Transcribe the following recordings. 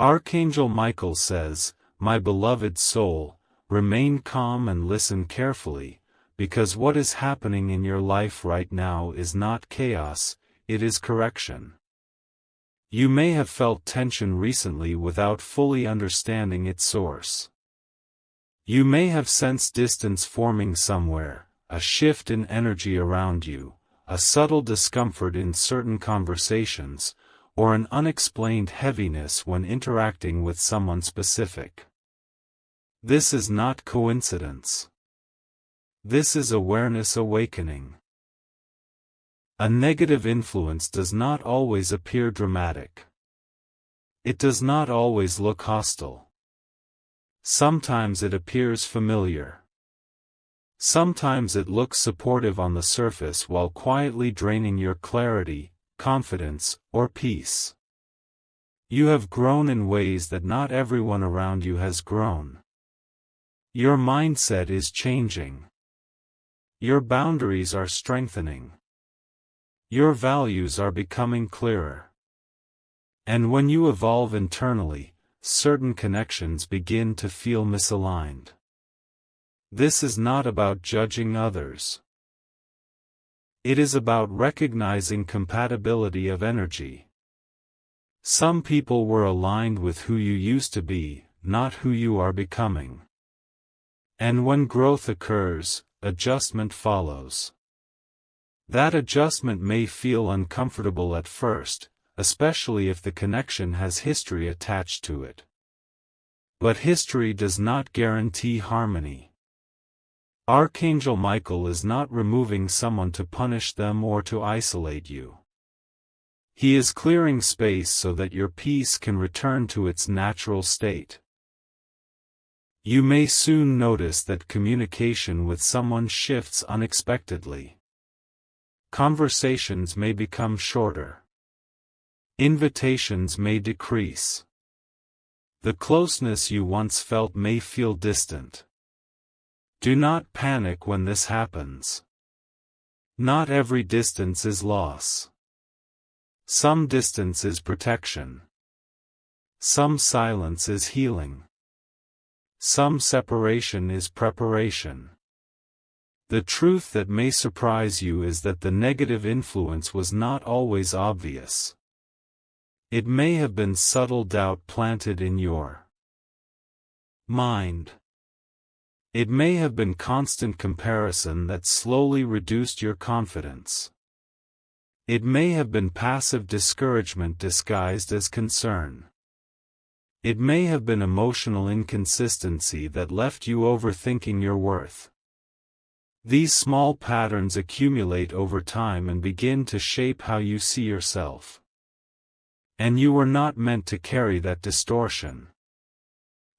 Archangel Michael says, "My beloved soul, remain calm and listen carefully, because what is happening in your life right now is not chaos, it is correction." You may have felt tension recently without fully understanding its source. You may have sensed distance forming somewhere, a shift in energy around you, a subtle discomfort in certain conversations, or an unexplained heaviness when interacting with someone specific. This is not coincidence. This is awareness awakening. A negative influence does not always appear dramatic. It does not always look hostile. Sometimes it appears familiar. Sometimes it looks supportive on the surface while quietly draining your clarity, confidence, or peace. You have grown in ways that not everyone around you has grown. Your mindset is changing. Your boundaries are strengthening. Your values are becoming clearer. And when you evolve internally, certain connections begin to feel misaligned. This is not about judging others. It is about recognizing compatibility of energy. Some people were aligned with who you used to be, not who you are becoming. And when growth occurs, adjustment follows. That adjustment may feel uncomfortable at first, especially if the connection has history attached to it. But history does not guarantee harmony. Archangel Michael is not removing someone to punish them or to isolate you. He is clearing space so that your peace can return to its natural state. You may soon notice that communication with someone shifts unexpectedly. Conversations may become shorter. Invitations may decrease. The closeness you once felt may feel distant. Do not panic when this happens. Not every distance is loss. Some distance is protection. Some silence is healing. Some separation is preparation. The truth that may surprise you is that the negative influence was not always obvious. It may have been subtle doubt planted in your mind. It may have been constant comparison that slowly reduced your confidence. It may have been passive discouragement disguised as concern. It may have been emotional inconsistency that left you overthinking your worth. These small patterns accumulate over time and begin to shape how you see yourself. And you were not meant to carry that distortion.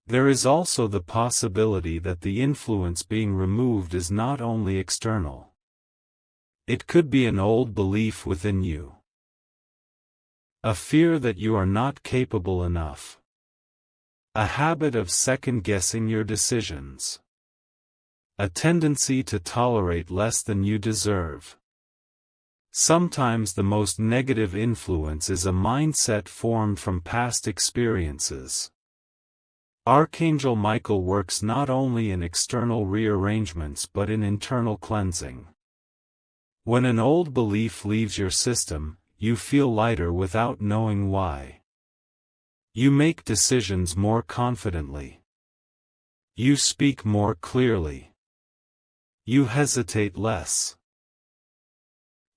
There is also the possibility that the influence being removed is not only external. It could be an old belief within you. A fear that you are not capable enough. A habit of second-guessing your decisions. A tendency to tolerate less than you deserve. Sometimes the most negative influence is a mindset formed from past experiences. Archangel Michael works not only in external rearrangements but in internal cleansing. When an old belief leaves your system, you feel lighter without knowing why. You make decisions more confidently. You speak more clearly. You hesitate less.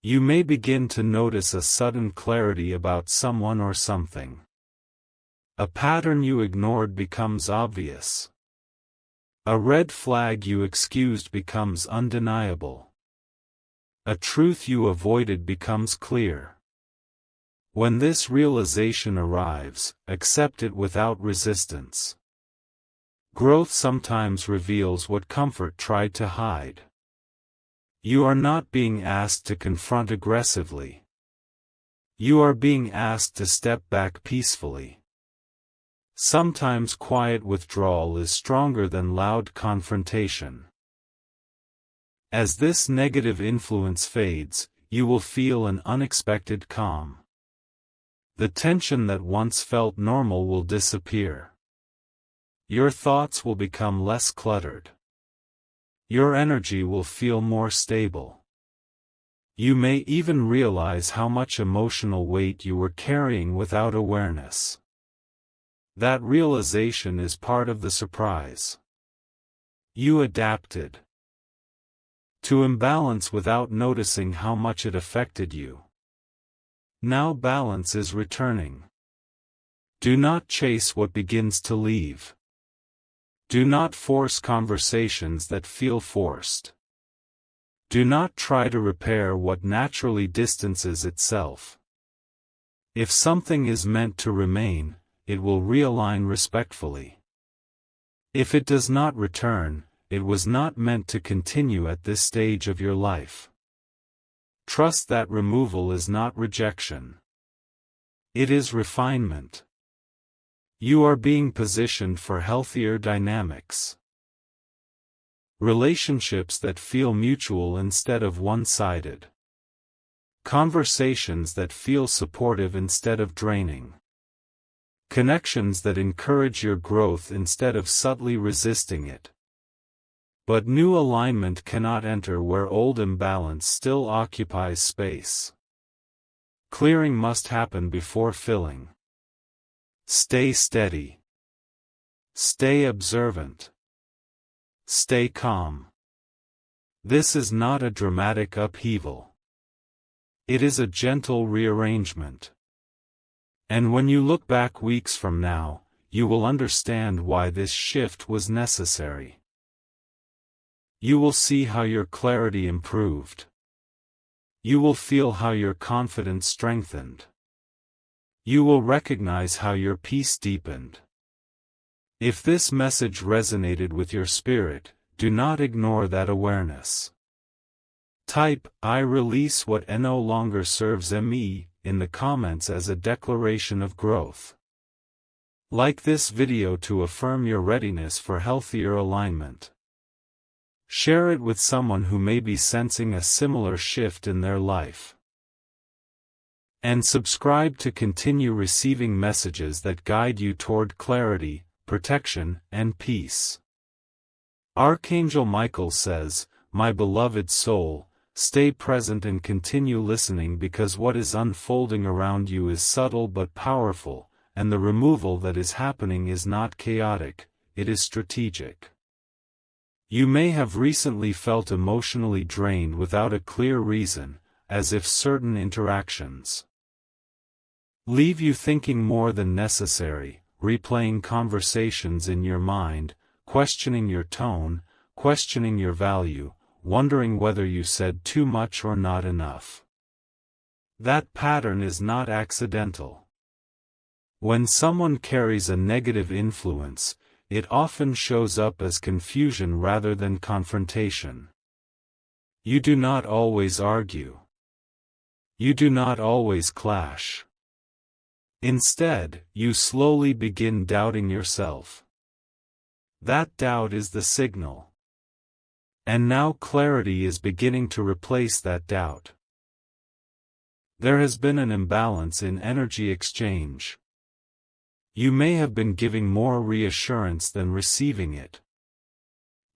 You may begin to notice a sudden clarity about someone or something. A pattern you ignored becomes obvious. A red flag you excused becomes undeniable. A truth you avoided becomes clear. When this realization arrives, accept it without resistance. Growth sometimes reveals what comfort tried to hide. You are not being asked to confront aggressively. You are being asked to step back peacefully. Sometimes quiet withdrawal is stronger than loud confrontation. As this negative influence fades, you will feel an unexpected calm. The tension that once felt normal will disappear. Your thoughts will become less cluttered. Your energy will feel more stable. You may even realize how much emotional weight you were carrying without awareness. That realization is part of the surprise. You adapted to imbalance without noticing how much it affected you. Now balance is returning. Do not chase what begins to leave. Do not force conversations that feel forced. Do not try to repair what naturally distances itself. If something is meant to remain, it will realign respectfully. If it does not return, it was not meant to continue at this stage of your life. Trust that removal is not rejection. It is refinement. You are being positioned for healthier dynamics. Relationships that feel mutual instead of one-sided. Conversations that feel supportive instead of draining. Connections that encourage your growth instead of subtly resisting it. But new alignment cannot enter where old imbalance still occupies space. Clearing must happen before filling. Stay steady. Stay observant. Stay calm. This is not a dramatic upheaval. It is a gentle rearrangement. And when you look back weeks from now, you will understand why this shift was necessary. You will see how your clarity improved. You will feel how your confidence strengthened. You will recognize how your peace deepened. If this message resonated with your spirit, do not ignore that awareness. Type, "I release what no longer serves me," in the comments as a declaration of growth. Like this video to affirm your readiness for healthier alignment. Share it with someone who may be sensing a similar shift in their life. And subscribe to continue receiving messages that guide you toward clarity, protection, and peace. Archangel Michael says, "My beloved soul, stay present and continue listening because what is unfolding around you is subtle but powerful, and the removal that is happening is not chaotic, it is strategic." You may have recently felt emotionally drained without a clear reason, as if certain interactions leave you thinking more than necessary, replaying conversations in your mind, questioning your tone, questioning your value, wondering whether you said too much or not enough. That pattern is not accidental. When someone carries a negative influence, it often shows up as confusion rather than confrontation. You do not always argue. You do not always clash. Instead, you slowly begin doubting yourself. That doubt is the signal. And now clarity is beginning to replace that doubt. There has been an imbalance in energy exchange. You may have been giving more reassurance than receiving it.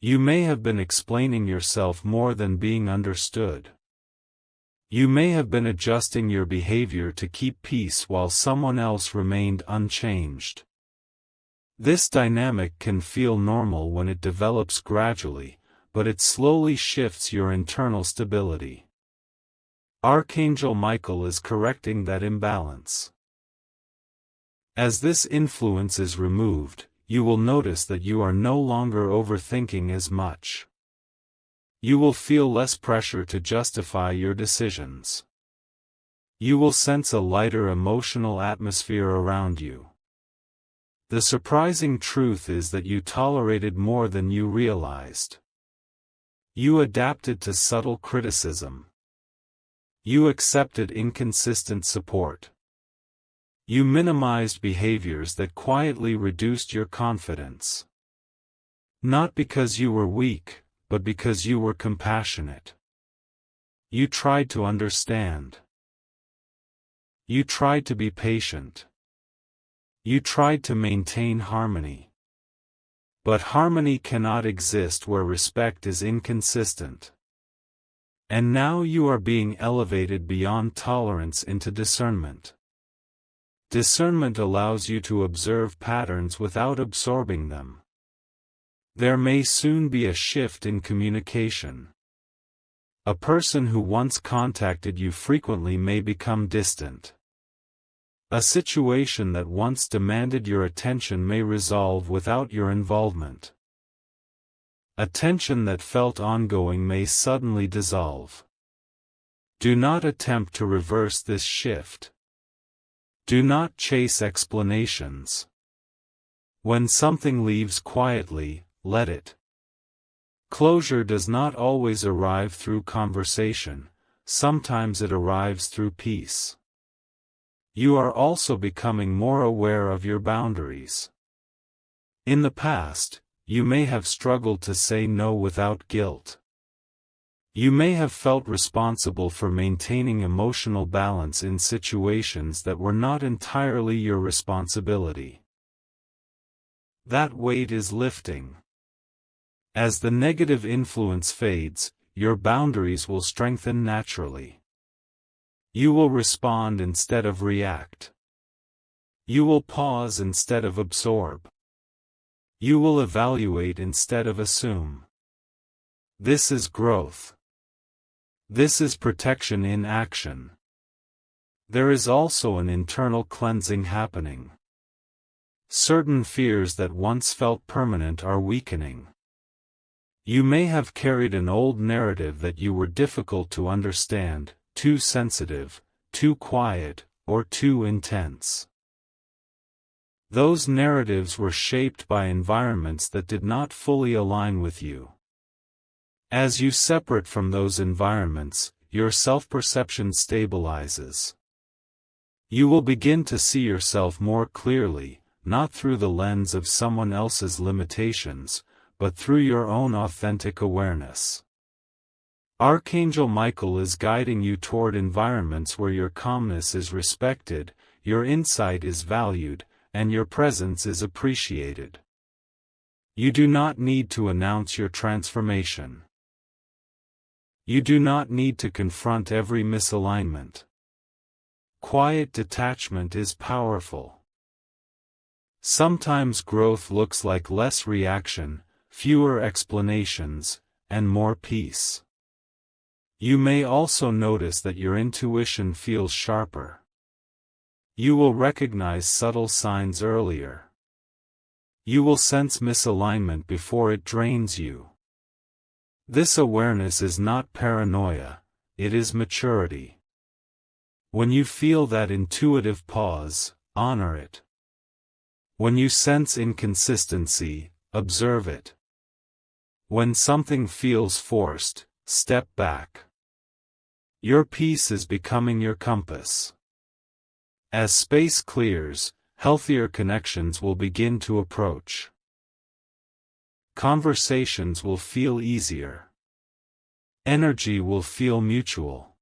You may have been explaining yourself more than being understood. You may have been adjusting your behavior to keep peace while someone else remained unchanged. This dynamic can feel normal when it develops gradually, but it slowly shifts your internal stability. Archangel Michael is correcting that imbalance. As this influence is removed, you will notice that you are no longer overthinking as much. You will feel less pressure to justify your decisions. You will sense a lighter emotional atmosphere around you. The surprising truth is that you tolerated more than you realized. You adapted to subtle criticism. You accepted inconsistent support. You minimized behaviors that quietly reduced your confidence. Not because you were weak, but because you were compassionate. You tried to understand. You tried to be patient. You tried to maintain harmony. But harmony cannot exist where respect is inconsistent. And now you are being elevated beyond tolerance into discernment. Discernment allows you to observe patterns without absorbing them. There may soon be a shift in communication. A person who once contacted you frequently may become distant. A situation that once demanded your attention may resolve without your involvement. A tension that felt ongoing may suddenly dissolve. Do not attempt to reverse this shift. Do not chase explanations. When something leaves quietly, let it. Closure does not always arrive through conversation, sometimes it arrives through peace. You are also becoming more aware of your boundaries. In the past, you may have struggled to say no without guilt. You may have felt responsible for maintaining emotional balance in situations that were not entirely your responsibility. That weight is lifting. As the negative influence fades, your boundaries will strengthen naturally. You will respond instead of react. You will pause instead of absorb. You will evaluate instead of assume. This is growth. This is protection in action. There is also an internal cleansing happening. Certain fears that once felt permanent are weakening. You may have carried an old narrative that you were difficult to understand, too sensitive, too quiet, or too intense. Those narratives were shaped by environments that did not fully align with you. As you separate from those environments, your self-perception stabilizes. You will begin to see yourself more clearly, not through the lens of someone else's limitations, but through your own authentic awareness. Archangel Michael is guiding you toward environments where your calmness is respected, your insight is valued, and your presence is appreciated. You do not need to announce your transformation. You do not need to confront every misalignment. Quiet detachment is powerful. Sometimes growth looks like less reaction, fewer explanations, and more peace. You may also notice that your intuition feels sharper. You will recognize subtle signs earlier. You will sense misalignment before it drains you. This awareness is not paranoia, it is maturity. When you feel that intuitive pause, honor it. When you sense inconsistency, observe it. When something feels forced, step back. Your peace is becoming your compass. As space clears, healthier connections will begin to approach. Conversations will feel easier. Energy will feel mutual.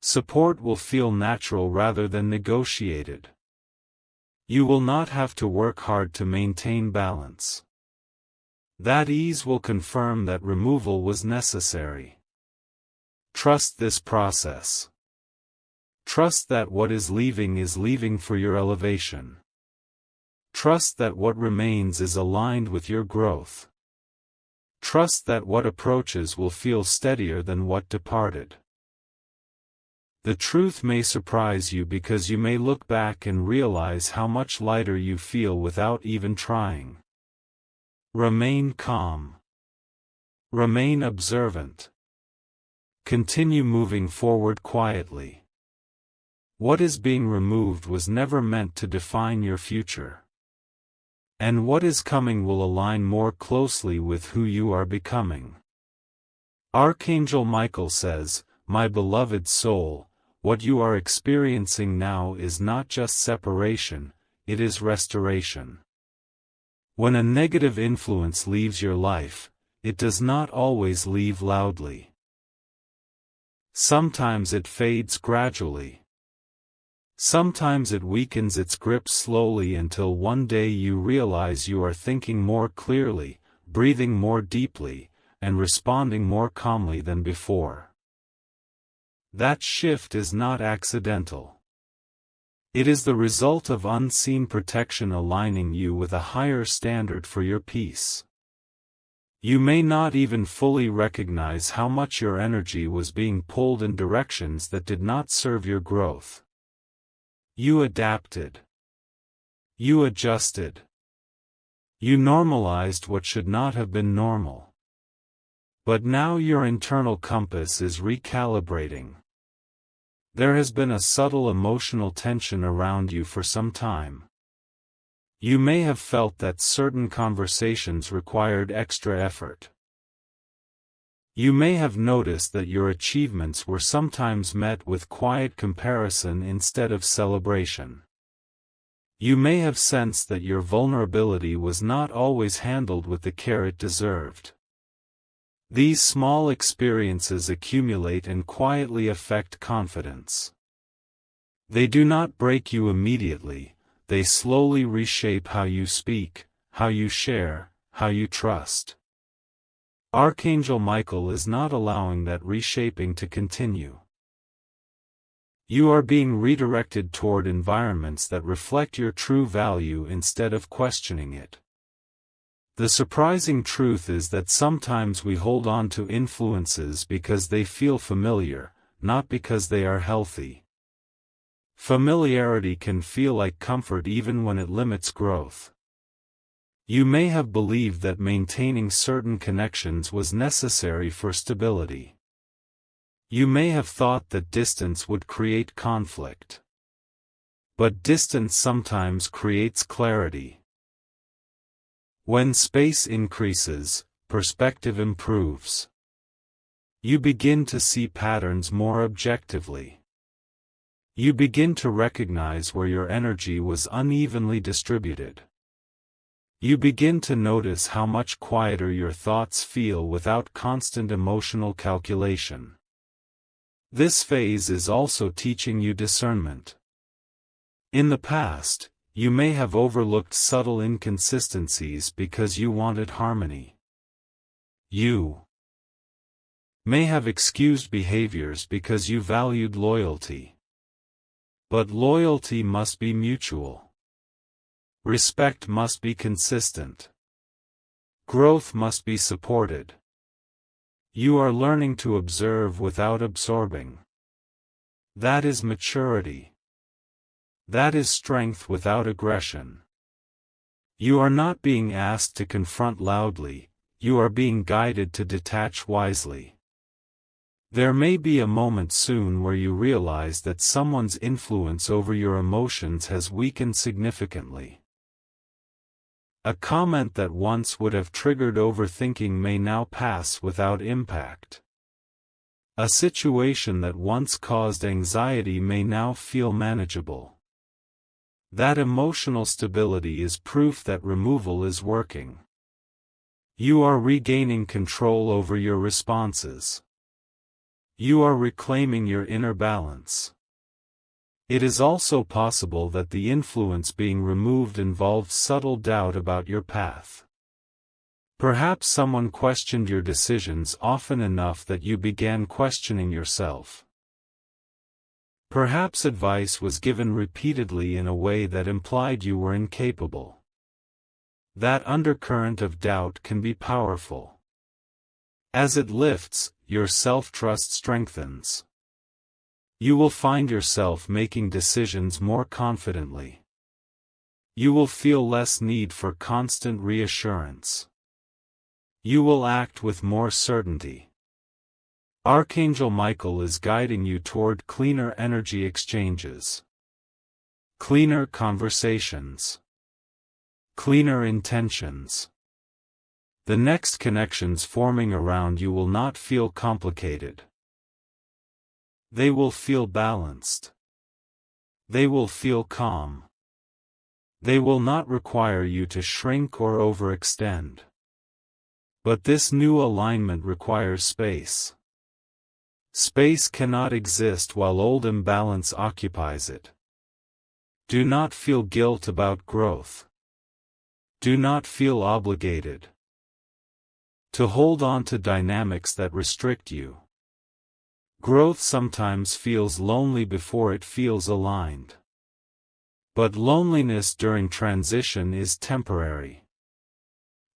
Support will feel natural rather than negotiated. You will not have to work hard to maintain balance. That ease will confirm that removal was necessary. Trust this process. Trust that what is leaving for your elevation. Trust that what remains is aligned with your growth. Trust that what approaches will feel steadier than what departed. The truth may surprise you because you may look back and realize how much lighter you feel without even trying. Remain calm. Remain observant. Continue moving forward quietly. What is being removed was never meant to define your future. And what is coming will align more closely with who you are becoming. Archangel Michael says, "My beloved soul, what you are experiencing now is not just separation, it is restoration." When a negative influence leaves your life, it does not always leave loudly. Sometimes it fades gradually. Sometimes it weakens its grip slowly until one day you realize you are thinking more clearly, breathing more deeply, and responding more calmly than before. That shift is not accidental. It is the result of unseen protection aligning you with a higher standard for your peace. You may not even fully recognize how much your energy was being pulled in directions that did not serve your growth. You adapted. You adjusted. You normalized what should not have been normal. But now your internal compass is recalibrating. There has been a subtle emotional tension around you for some time. You may have felt that certain conversations required extra effort. You may have noticed that your achievements were sometimes met with quiet comparison instead of celebration. You may have sensed that your vulnerability was not always handled with the care it deserved. These small experiences accumulate and quietly affect confidence. They do not break you immediately, they slowly reshape how you speak, how you share, how you trust. Archangel Michael is not allowing that reshaping to continue. You are being redirected toward environments that reflect your true value instead of questioning it. The surprising truth is that sometimes we hold on to influences because they feel familiar, not because they are healthy. Familiarity can feel like comfort even when it limits growth. You may have believed that maintaining certain connections was necessary for stability. You may have thought that distance would create conflict. But distance sometimes creates clarity. When space increases, perspective improves. You begin to see patterns more objectively. You begin to recognize where your energy was unevenly distributed. You begin to notice how much quieter your thoughts feel without constant emotional calculation. This phase is also teaching you discernment. In the past, you may have overlooked subtle inconsistencies because you wanted harmony. You may have excused behaviors because you valued loyalty. But loyalty must be mutual. Respect must be consistent. Growth must be supported. You are learning to observe without absorbing. That is maturity. That is strength without aggression. You are not being asked to confront loudly, you are being guided to detach wisely. There may be a moment soon where you realize that someone's influence over your emotions has weakened significantly. A comment that once would have triggered overthinking may now pass without impact. A situation that once caused anxiety may now feel manageable. That emotional stability is proof that removal is working. You are regaining control over your responses. You are reclaiming your inner balance. It is also possible that the influence being removed involved subtle doubt about your path. Perhaps someone questioned your decisions often enough that you began questioning yourself. Perhaps advice was given repeatedly in a way that implied you were incapable. That undercurrent of doubt can be powerful. As it lifts, your self-trust strengthens. You will find yourself making decisions more confidently. You will feel less need for constant reassurance. You will act with more certainty. Archangel Michael is guiding you toward cleaner energy exchanges. Cleaner conversations. Cleaner intentions. The next connections forming around you will not feel complicated. They will feel balanced. They will feel calm. They will not require you to shrink or overextend. But this new alignment requires space. Space cannot exist while old imbalance occupies it. Do not feel guilt about growth. Do not feel obligated to hold on to dynamics that restrict you. Growth sometimes feels lonely before it feels aligned. But loneliness during transition is temporary.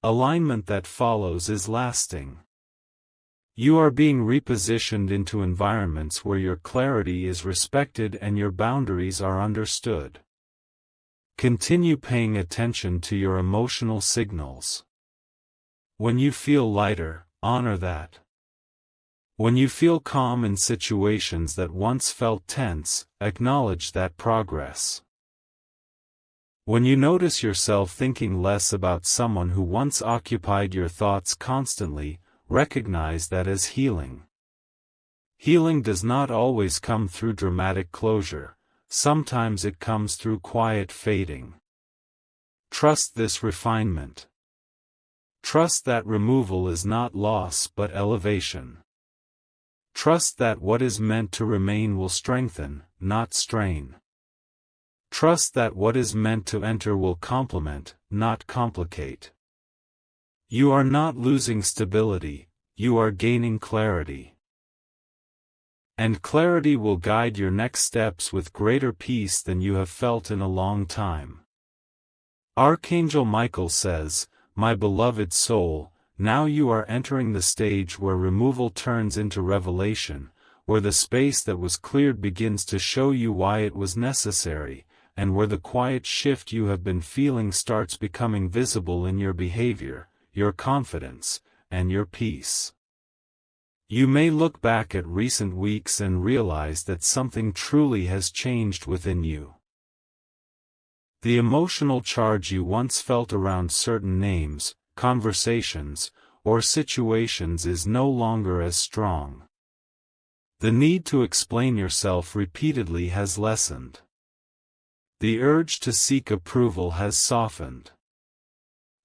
Alignment that follows is lasting. You are being repositioned into environments where your clarity is respected and your boundaries are understood. Continue paying attention to your emotional signals. When you feel lighter, honor that. When you feel calm in situations that once felt tense, acknowledge that progress. When you notice yourself thinking less about someone who once occupied your thoughts constantly, recognize that as healing. Healing does not always come through dramatic closure, sometimes it comes through quiet fading. Trust this refinement. Trust that removal is not loss but elevation. Trust that what is meant to remain will strengthen, not strain. Trust that what is meant to enter will complement, not complicate. You are not losing stability, you are gaining clarity. And clarity will guide your next steps with greater peace than you have felt in a long time. Archangel Michael says, "My beloved soul, now you are entering the stage where removal turns into revelation, where the space that was cleared begins to show you why it was necessary, and where the quiet shift you have been feeling starts becoming visible in your behavior, your confidence, and your peace." You may look back at recent weeks and realize that something truly has changed within you. The emotional charge you once felt around certain names, conversations, or situations is no longer as strong. The need to explain yourself repeatedly has lessened. The urge to seek approval has softened.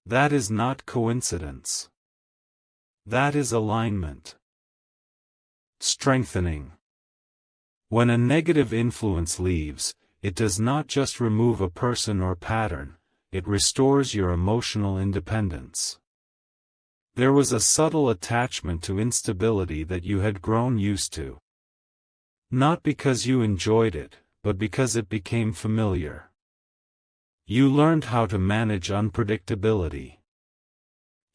That is not coincidence. That is alignment. Strengthening. When a negative influence leaves, it does not just remove a person or pattern, it restores your emotional independence. There was a subtle attachment to instability that you had grown used to. Not because you enjoyed it, but because it became familiar. You learned how to manage unpredictability.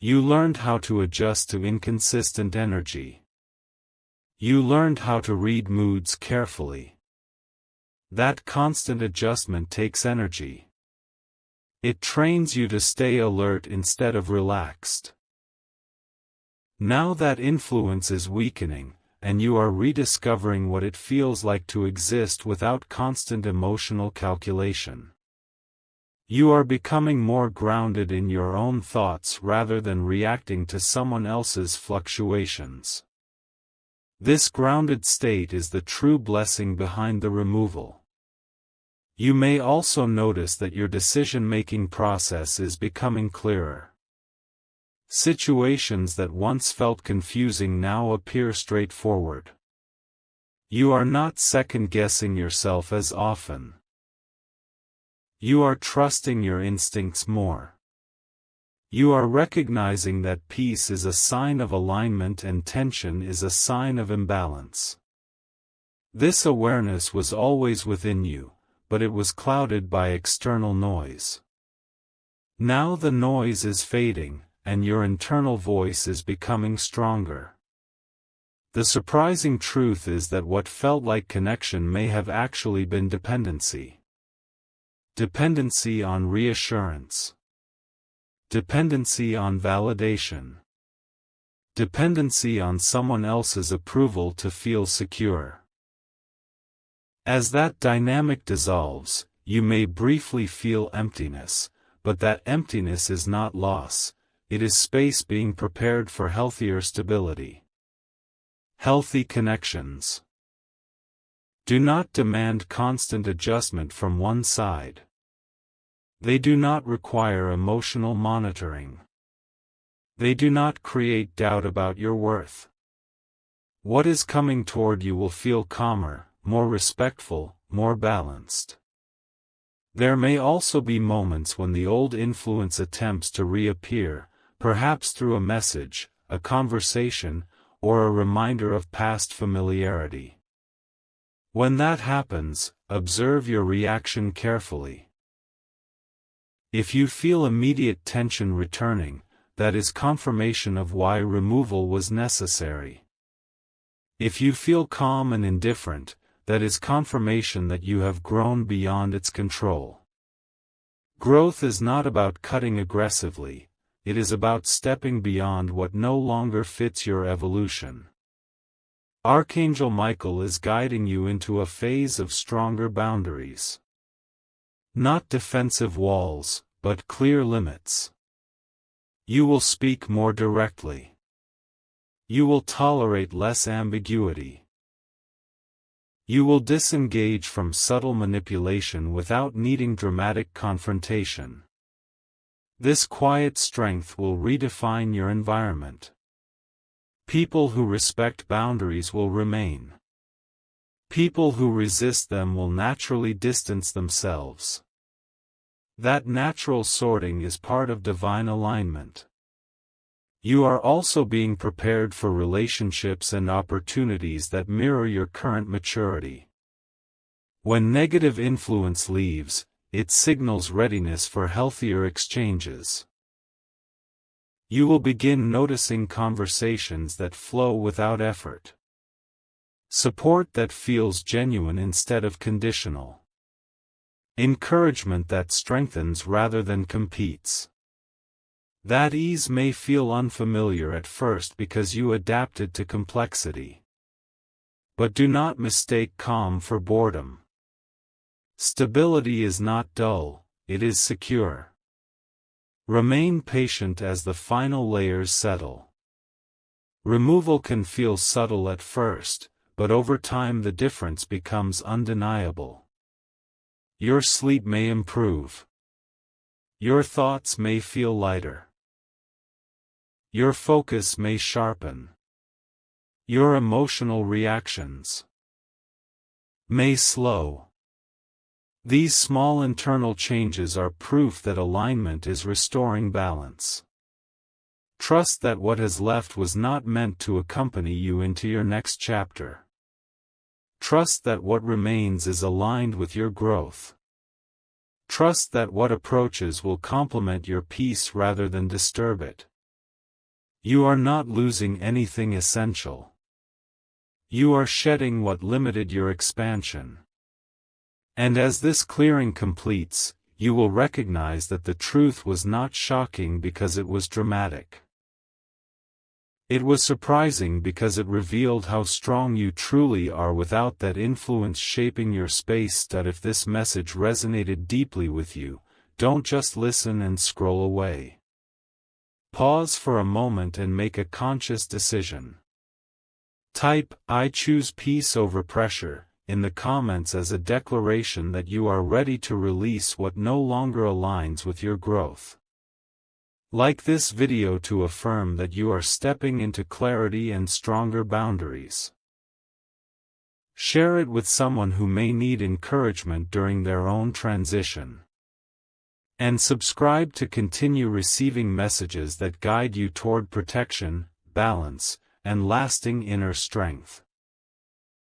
You learned how to adjust to inconsistent energy. You learned how to read moods carefully. That constant adjustment takes energy. It trains you to stay alert instead of relaxed. Now that influence is weakening, and you are rediscovering what it feels like to exist without constant emotional calculation. You are becoming more grounded in your own thoughts rather than reacting to someone else's fluctuations. This grounded state is the true blessing behind the removal. You may also notice that your decision-making process is becoming clearer. Situations that once felt confusing now appear straightforward. You are not second-guessing yourself as often. You are trusting your instincts more. You are recognizing that peace is a sign of alignment and tension is a sign of imbalance. This awareness was always within you, but it was clouded by external noise. Now the noise is fading, and your internal voice is becoming stronger. The surprising truth is that what felt like connection may have actually been dependency. Dependency on reassurance. Dependency on validation. Dependency on someone else's approval to feel secure. As that dynamic dissolves, you may briefly feel emptiness, but that emptiness is not loss, it is space being prepared for healthier stability. Healthy connections. Do not demand constant adjustment from one side. They do not require emotional monitoring. They do not create doubt about your worth. What is coming toward you will feel calmer, more respectful, more balanced. There may also be moments when the old influence attempts to reappear, perhaps through a message, a conversation, or a reminder of past familiarity. When that happens, observe your reaction carefully. If you feel immediate tension returning, that is confirmation of why removal was necessary. If you feel calm and indifferent, that is confirmation that you have grown beyond its control. Growth is not about cutting aggressively, it is about stepping beyond what no longer fits your evolution. Archangel Michael is guiding you into a phase of stronger boundaries. Not defensive walls, but clear limits. You will speak more directly. You will tolerate less ambiguity. You will disengage from subtle manipulation without needing dramatic confrontation. This quiet strength will redefine your environment. People who respect boundaries will remain. People who resist them will naturally distance themselves. That natural sorting is part of divine alignment. You are also being prepared for relationships and opportunities that mirror your current maturity. When negative influence leaves, it signals readiness for healthier exchanges. You will begin noticing conversations that flow without effort. Support that feels genuine instead of conditional. Encouragement that strengthens rather than competes. That ease may feel unfamiliar at first because you adapted to complexity. But do not mistake calm for boredom. Stability is not dull, it is secure. Remain patient as the final layers settle. Removal can feel subtle at first, but over time the difference becomes undeniable. Your sleep may improve. Your thoughts may feel lighter. Your focus may sharpen. Your emotional reactions may slow. These small internal changes are proof that alignment is restoring balance. Trust that what has left was not meant to accompany you into your next chapter. Trust that what remains is aligned with your growth. Trust that what approaches will complement your peace rather than disturb it. You are not losing anything essential. You are shedding what limited your expansion. And as this clearing completes, you will recognize that the truth was not shocking because it was dramatic. It was surprising because it revealed how strong you truly are without that influence shaping your space. That if this message resonated deeply with you, don't just listen and scroll away. Pause for a moment and make a conscious decision. Type, "I choose peace over pressure," in the comments as a declaration that you are ready to release what no longer aligns with your growth. Like this video to affirm that you are stepping into clarity and stronger boundaries. Share it with someone who may need encouragement during their own transition. And subscribe to continue receiving messages that guide you toward protection, balance, and lasting inner strength.